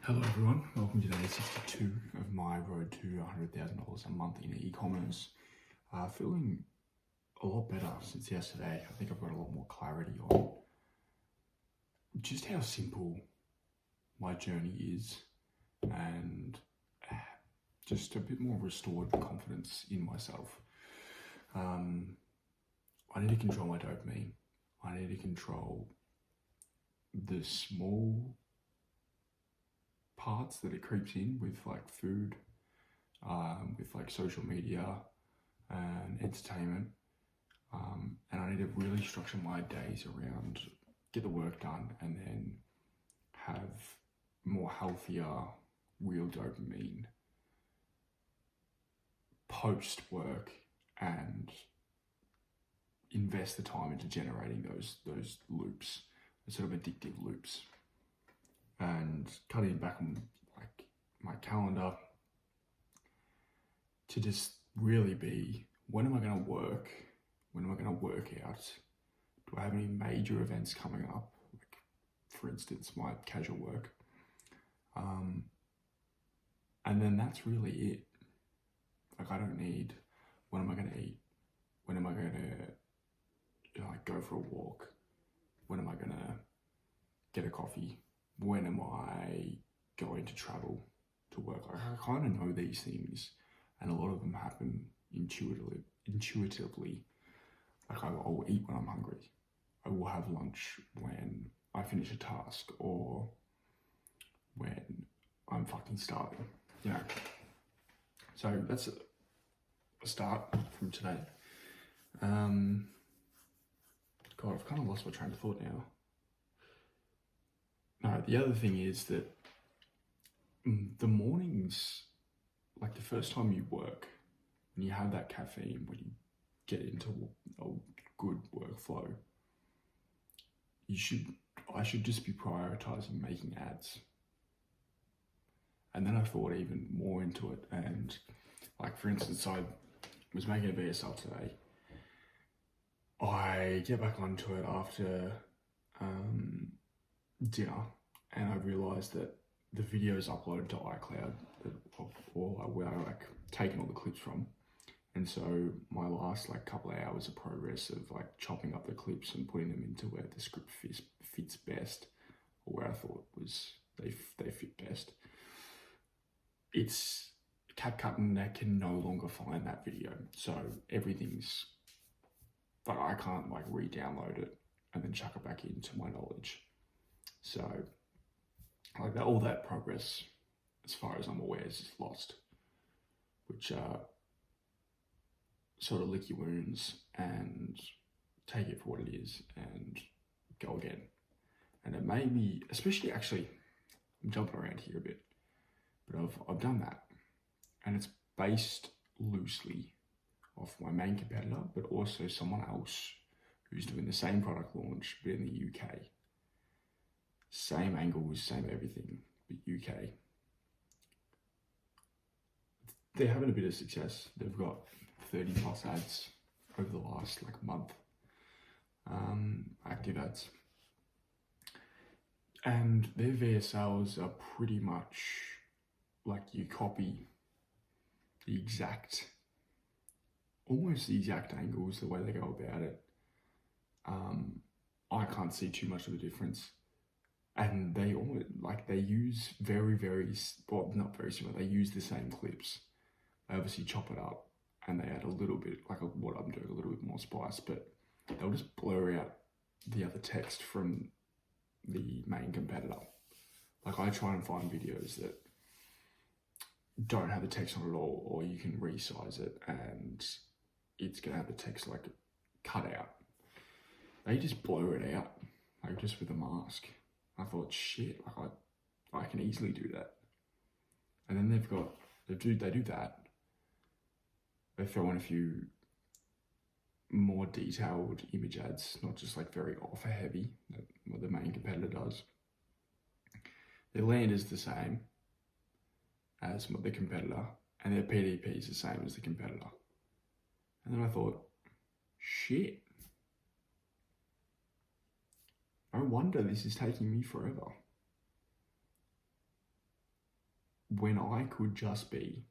Hello everyone, welcome to day 62 of my road to $100,000 a month in e-commerce. Feeling a lot better since yesterday. I think I've got a lot more clarity on just how simple my journey is and just a bit more restored confidence in myself. I need to control my dopamine. I need to control the small parts that it creeps in with like food, with like social media and entertainment. And I need to really structure my days around get the work done and then have more healthier, real dopamine post work and invest the time into generating those loops, the sort of addictive loops, and cutting back on like my calendar to just really be, when am I going to work? When am I going to work out? Do I have any major events coming up? Like, for instance, my casual work. And then that's really it. Like, I don't need, when am I going to eat? When am I going to like go for a walk? When am I going to get a coffee? When am I going to travel to work? Like, I kind of know these things, and a lot of them happen intuitively. Like, I will eat when I'm hungry. I will have lunch when I finish a task or when I'm fucking starving, you know. So that's a start from today. God, I've kind of lost my train of thought now. No, the other thing is that the mornings, like the first time you work, when you have that caffeine, when you get into a good workflow, I should just be prioritizing making ads. And then I thought even more into it, and like, for instance, I was making a VSL today. I get back onto it after dinner, and I realized that the video is uploaded to iCloud, or where I like taken all the clips from. And so my last like couple of hours of progress of like chopping up the clips and putting them into where the script fits best, or where I thought was they fit best. It's CapCut that can no longer find that video, so everything's like, I can't like re-download it and then chuck it back into my knowledge. So like that, all that progress, as far as I'm aware, is just lost, which sort of lick your wounds and take it for what it is and go again. And it made me, especially, actually, I'm jumping around here a bit, but I've done that, and it's based loosely off my main competitor, but also someone else who's doing the same product launch, but in the UK. Same angles, same everything, but UK. They're having a bit of success. They've got 30 plus ads over the last like month, active ads. And their VSLs are pretty much like you copy almost the exact angles, the way they go about it. I can't see too much of a difference. And they almost, like, they use not very similar, they use the same clips. They obviously chop it up and they add a little bit, like what I'm doing, a little bit more spice, but they'll just blur out the other text from the main competitor. Like, I try and find videos that don't have the text on it at all, or you can resize it and it's gonna have the text like cut out. They just blur it out, like just with a mask. I thought, shit, like I can easily do that. And then they do that. They throw in a few more detailed image ads, not just like very offer heavy, what the main competitor does. Their land is the same as the competitor, and their PDP is the same as the competitor. And then I thought, shit, no wonder this is taking me forever. when I could just be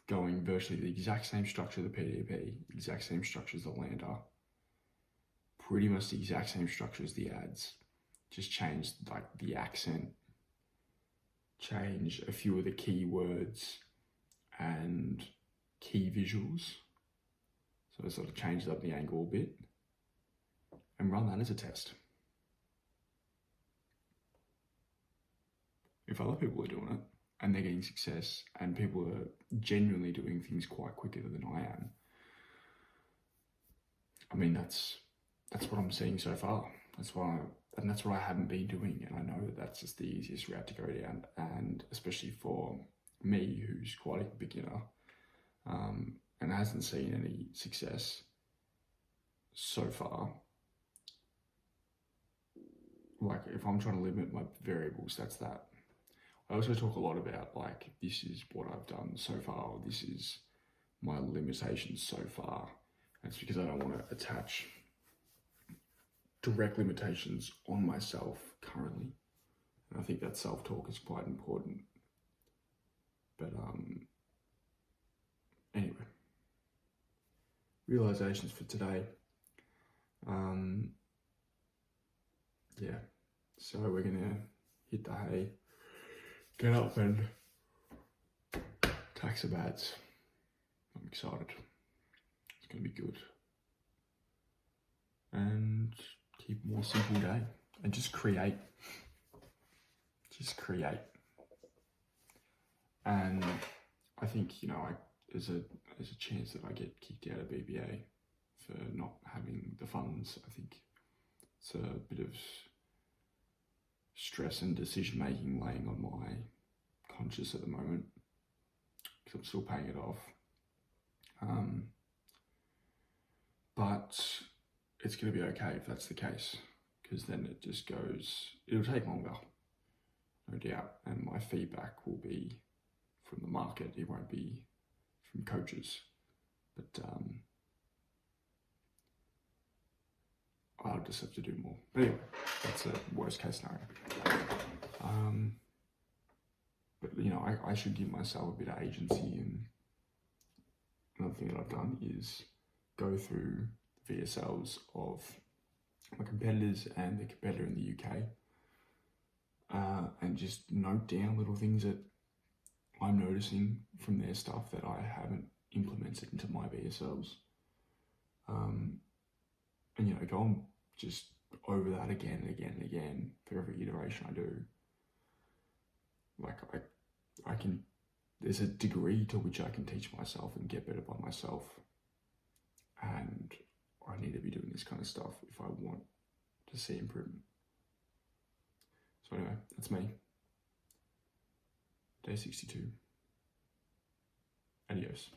going virtually the exact same structure of the PDP, exact same structure as the lander, pretty much the exact same structure as the ads, just changed like the accent, changed a few of the keywords and key visuals. So it sort of changed up the angle a bit and run that as a test. If other people are doing it and they're getting success and people are genuinely doing things quite quicker than I am, I mean, that's what I'm seeing so far. That's what I haven't been doing, and I know that that's just the easiest route to go down, and especially for me, who's quite a beginner, and hasn't seen any success so far. Like, if I'm trying to limit my variables, that's that. I also talk a lot about, like, this is what I've done so far, or this is my limitations so far. That's because I don't want to attach direct limitations on myself currently. And I think that self-talk is quite important. But anyway, realizations for today. Yeah, so we're gonna hit the hay, get up and tax some ads. I'm excited. It's gonna be good. And keep a more simple day and just create. Just create. And I think, you know, there's a chance that I get kicked out of BBA for not having the funds. I think it's a bit of stress and decision making laying on my conscience at the moment because I'm still paying it off. But it's going to be okay if that's the case, because then it just goes, it'll take longer, no doubt, and my feedback will be from the market, it won't be from coaches, but I'll just have to do more. But anyway, that's a worst case scenario. But you know, I should give myself a bit of agency, and another thing that I've done is go through VSLs of my competitors and the competitor in the UK, and just note down little things that I'm noticing from their stuff that I haven't implemented into my VSLs. And you know, go on just over that again and again and again for every iteration I do. Like I can, there's a degree to which I can teach myself and get better by myself. And I need to be doing this kind of stuff if I want to see improvement. So anyway, that's me. Day 62. Adios.